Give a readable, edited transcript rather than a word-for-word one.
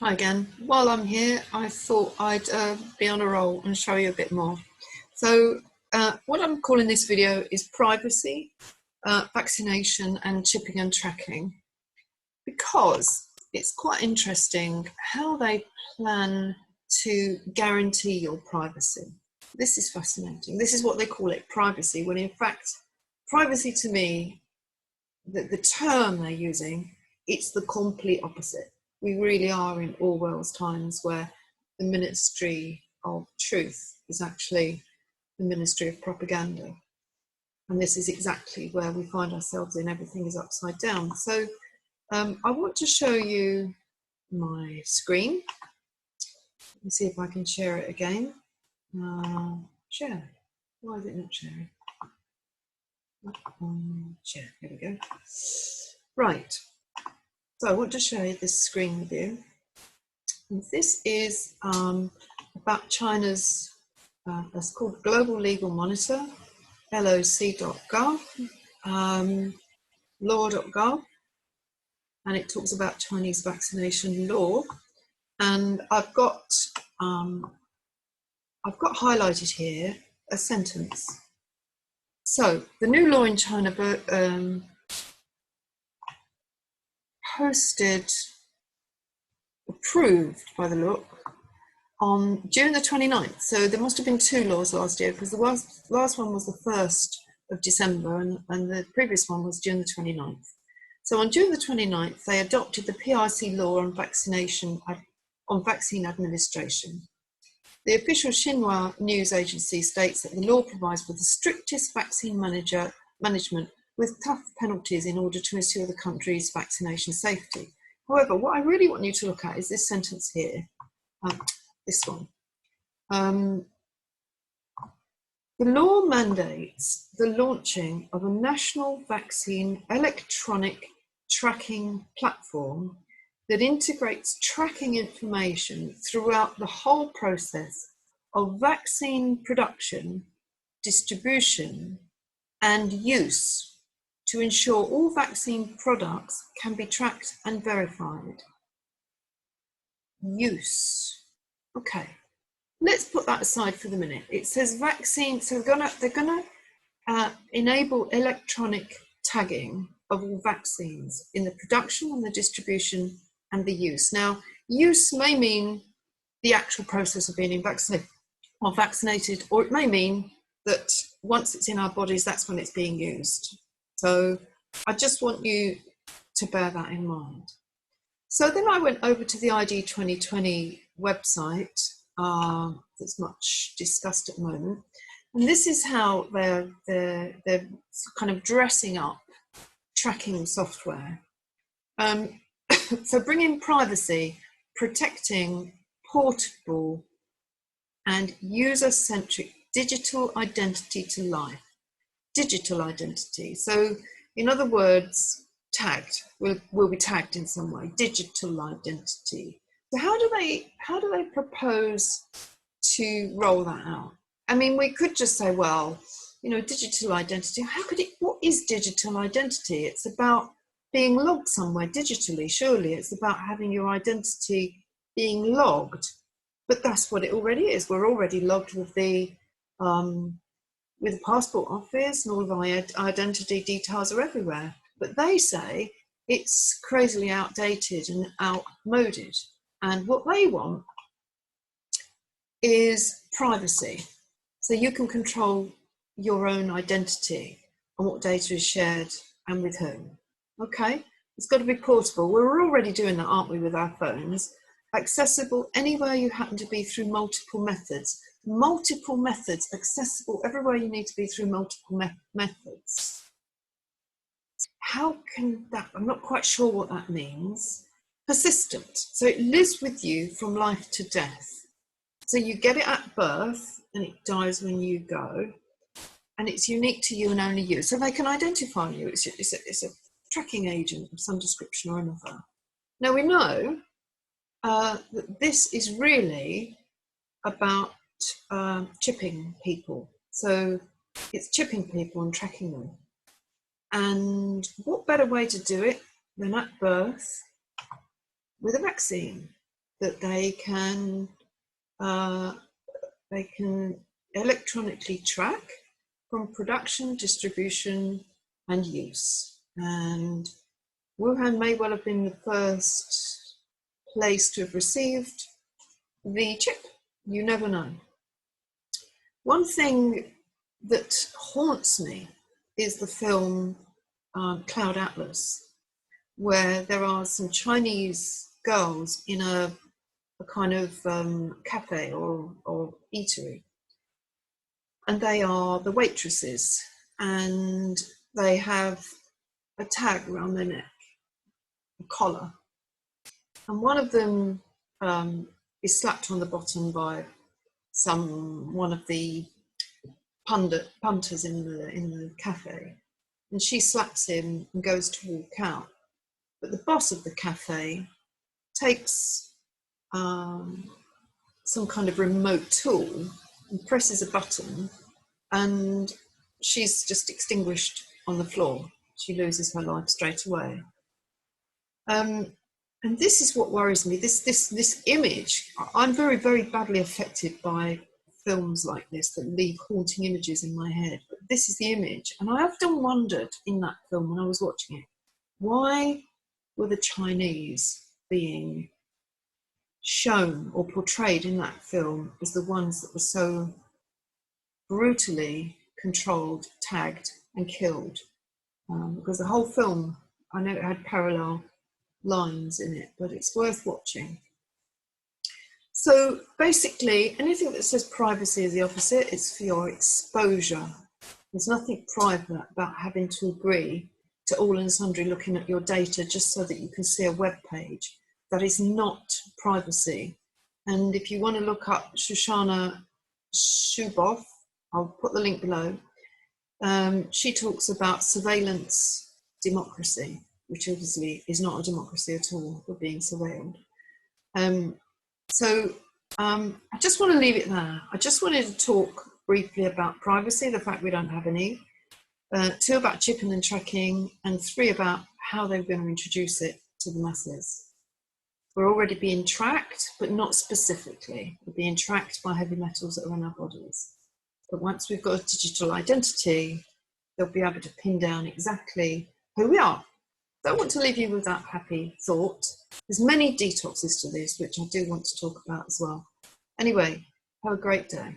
Hi again. While I'm here, I thought I'd be on a roll and show you a bit more. So what I'm calling this video is privacy, vaccination and chipping and tracking, because it's quite interesting how they plan to guarantee your privacy. This is fascinating. This is what they call it, privacy, when in fact, privacy to me, the term they're using, it's the complete opposite. We really are in Orwell's times where the Ministry of Truth is actually the Ministry of Propaganda. And this is exactly where we find ourselves in. Everything is upside down. So I want to show you my screen. Let me see if I can share it again. Share. Why is it not sharing? Share. Here we go. Right. So I want to share this screen with you. And this is about China's, it's called Global Legal Monitor, loc.gov, law.gov, and it talks about Chinese vaccination law. And I've got highlighted here a sentence. So the new law in China approved by the look on June the 29th. So there must have been two laws last year, because the last one was the 1st of December and the previous one was June the 29th. So on June the 29th, they adopted the PRC law on vaccine administration. The official Xinhua news agency states that the law provides for the strictest vaccine management with tough penalties in order to ensure the country's vaccination safety. However, what I really want you to look at is this sentence here, this one. The law mandates the launching of a national vaccine electronic tracking platform that integrates tracking information throughout the whole process of vaccine production, distribution, and use, to ensure all vaccine products can be tracked and verified. Use. Okay, let's put that aside for the minute. It says vaccine, so they're gonna enable electronic tagging of all vaccines in the production and the distribution and the use. Now, use may mean the actual process of being vaccinated, or it may mean that once it's in our bodies, that's when it's being used. So I just want you to bear that in mind. So then I went over to the ID 2020 website that's much discussed at the moment. And this is how they're kind of dressing up tracking software. So bringing privacy, protecting portable and user-centric digital identity to life. Digital identity. So in other words, tagged, will be tagged in some way, digital identity. So how do they propose to roll that out? I mean, we could just say, well, you know, digital identity, what is digital identity? It's about being logged somewhere digitally, surely. It's about having your identity being logged. But that's what it already is. We're already logged with the passport office, and all of our identity details are everywhere. But they say it's crazily outdated and outmoded. And what they want is privacy. So you can control your own identity and what data is shared and with whom. Okay, it's got to be portable. We're already doing that, aren't we, with our phones? Accessible anywhere you happen to be through multiple methods. Multiple methods, accessible everywhere you need to be through multiple methods. How can that, I'm not quite sure what that means. Persistent, so it lives with you from life to death. So you get it at birth and it dies when you go, and it's unique to you and only you. So they can identify you. It's a tracking agent of some description or another. Now we know that this is really about chipping people. So it's chipping people and tracking them. And what better way to do it than at birth with a vaccine? that they can electronically track from production, distribution, and use. And Wuhan may well have been the first place to have received the chip. You never know. One thing that haunts me is the film Cloud Atlas, where there are some Chinese girls in a kind of cafe or eatery, and they are the waitresses, and they have a tag around their neck, a collar, and one of them is slapped on the bottom by one of the punters in the cafe, and she slaps him and goes to walk out. But the boss of the cafe takes some kind of remote tool and presses a button, and she's just extinguished on the floor. She loses her life straight away. And this is what worries me. This image. I'm very, very badly affected by films like this that leave haunting images in my head. But this is the image, and I often wondered in that film when I was watching it, why were the Chinese being shown or portrayed in that film as the ones that were so brutally controlled, tagged, and killed? Because the whole film, I know it had parallel lines in it, but it's worth watching. So basically, anything that says privacy is the opposite. It's for your exposure. There's nothing private about having to agree to all and sundry looking at your data just so that you can see a web page. That is not privacy. And if you want to look up Shoshana Zuboff, I'll put the link below. She talks about surveillance democracy, which obviously is not a democracy at all. We're being surveilled. I just want to leave it there. I just wanted to talk briefly about privacy, the fact we don't have any. 2, about chipping and tracking, and 3, about how they're going to introduce it to the masses. We're already being tracked, but not specifically. We're being tracked by heavy metals that are in our bodies. But once we've got a digital identity, they'll be able to pin down exactly who we are. Don't want to leave you with that happy thought. There's many detoxes to this, which I do want to talk about as well. Anyway, have a great day.